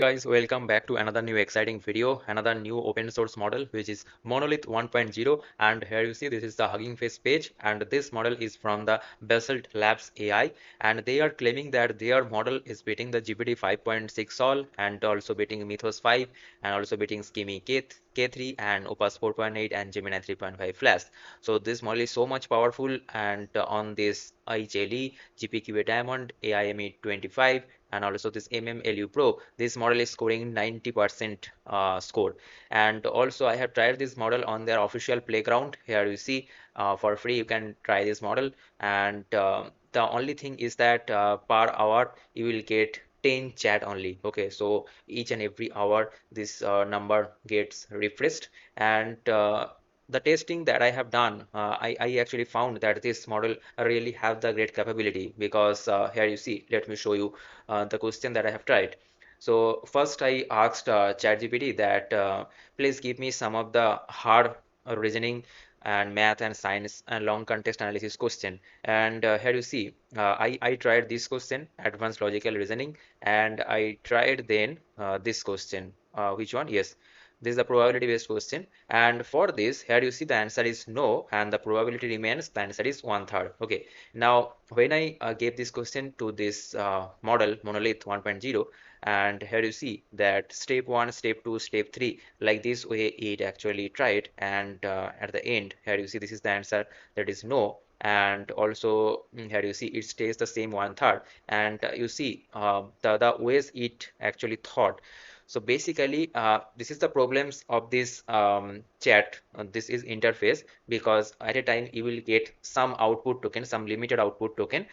Guys, welcome back to another new exciting video, another new open source model which is Monolith 1.0. And here you see this is the Hugging Face page, and this model is from the Basalt Labs AI, and they are claiming that their model is beating the GPT 5.6 all, and also beating Mythos 5, and also beating Scheme K3 and Opus 4.8 and Gemini 3.5 Flash. So this model is so much powerful, and on this IHLE GPQA Diamond AIME 25 and also this MMLU Pro, this model is scoring 90% score. And also I have tried this model on their official playground. Here you see for free you can try this model, and the only thing is that per hour you will get 10 chat only. Okay, so each and every hour this number gets refreshed, and the testing that I have done, I actually found that this model really have the great capability, because here you see, let me show you the question that I have tried. So first I asked ChatGPT that please give me some of the hard reasoning and math and science and long context analysis question. And here you see, I tried this question, advanced logical reasoning, and I tried then this question. Which one? Yes, this is the probability based question. And for this, here you see the answer is no, and the probability remains, the answer is 1/3. Okay, now when I gave this question to this model Monolith 1.0, and here you see that step 1, step 2, step 3, like this way it actually tried, and at the end here you see this is the answer, that is no. And also here you see it stays the same 1/3, and you see the ways it actually thought. So basically this is the problems of this chat. This is interface, because at a time you will get some output token, some limited output token.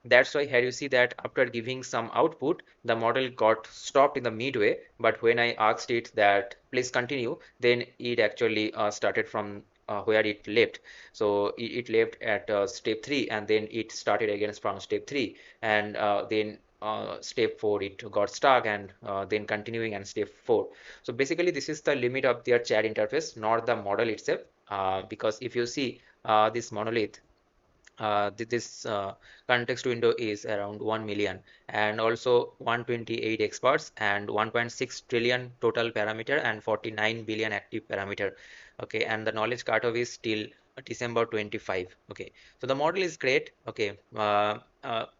That's why here you see that after giving some output, the model got stopped in the midway. But when I asked it that please continue, then it actually started from where it left. So it left at step 3, and then it started again from step 3, and then step 4 it got stuck, and then continuing and step 4. So basically this is the limit of their chat interface, not the model itself. Because if you see this monolith, this context window is around 1 million, and also 128 experts, and 1.6 trillion total parameter, and 49 billion active parameter. Okay, and the knowledge cutoff is till December 25. Okay, so the model is great. Okay,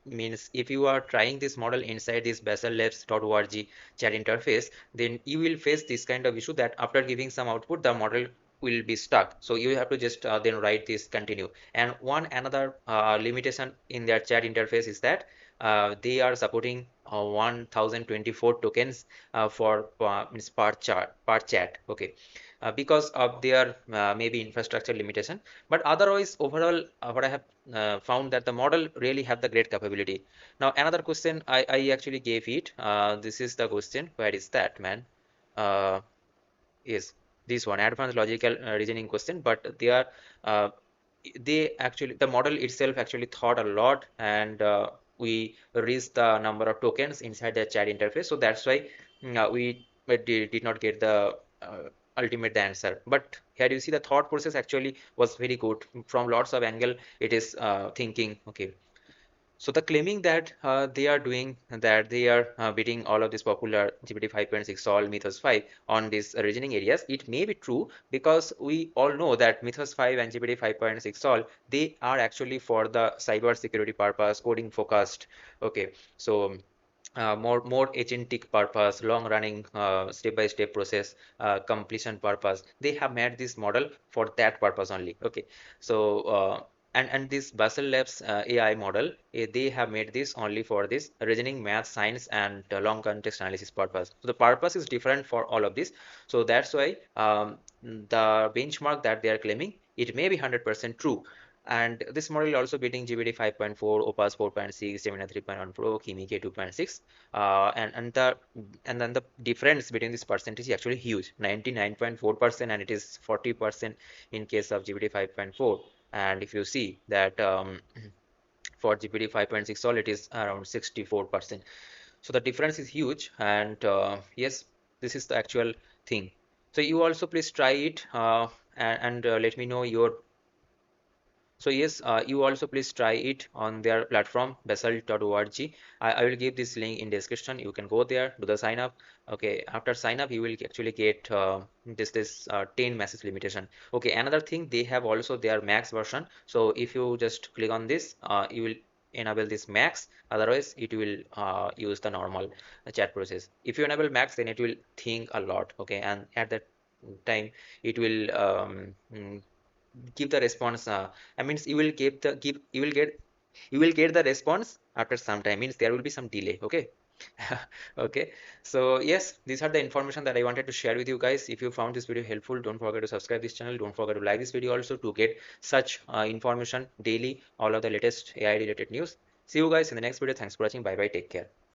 means if you are trying this model inside this basallabs.org chat interface, then you will face this kind of issue that after giving some output, the model will be stuck. So you have to just then write this continue. And one another limitation in their chat interface is that they are supporting 1024 tokens for means per chat. Okay, because of their maybe infrastructure limitation. But otherwise overall what I have found that the model really have the great capability. Now another question I actually gave it, this is the question, where is that, man? uh, is this one, advanced logical reasoning question. But they are uh, they actually, the model itself actually thought a lot, and we reached the number of tokens inside the chat interface. So that's why we did not get the ultimate answer. But here you see the thought process actually was very good from lots of angle. It is thinking. Okay, so the claiming that they are doing that, they are beating all of these popular GPT 5.6 all Mythos 5 on these reasoning areas, it may be true, because we all know that Mythos 5 and GPT 5.6 all, they are actually for the cyber security purpose, coding focused. Okay, so more agentic purpose, long running step-by-step process completion purpose, they have made this model for that purpose only. Okay, so and this Basel Labs AI model, they have made this only for this reasoning, math, science, and long context analysis purpose. So the purpose is different for all of this. So that's why the benchmark that they are claiming, it may be 100% true. And this model also beating GPT 5.4, Opus 4.6, Gemini 3.1 Pro, Kimi 2.6, and then the difference between this percentage is actually huge, 99.4%, and it is 40% in case of GPT 5.4. And if you see that for GPT 5.6 all, it is around 64%. So the difference is huge, and yes, this is the actual thing. So you also please try it, and let me know your So yes, you also please try it on their platform basalt.org. I will give this link in description. You can go there, do the sign up. Okay, after sign up, you will actually get this 10 message limitation. Okay, another thing, they have also their max version. So if you just click on this, you will enable this max. Otherwise, it will use the normal chat process. If you enable max, then it will think a lot. Okay, and at that time, it will give the response. I means you will give the give you will get the response after some time. Means there will be some delay. Okay. Okay. So yes, these are the information that I wanted to share with you guys. If you found this video helpful, don't forget to subscribe this channel. Don't forget to like this video also to get such information daily, all of the latest AI related news. See you guys in the next video. Thanks for watching. Bye bye. Take care.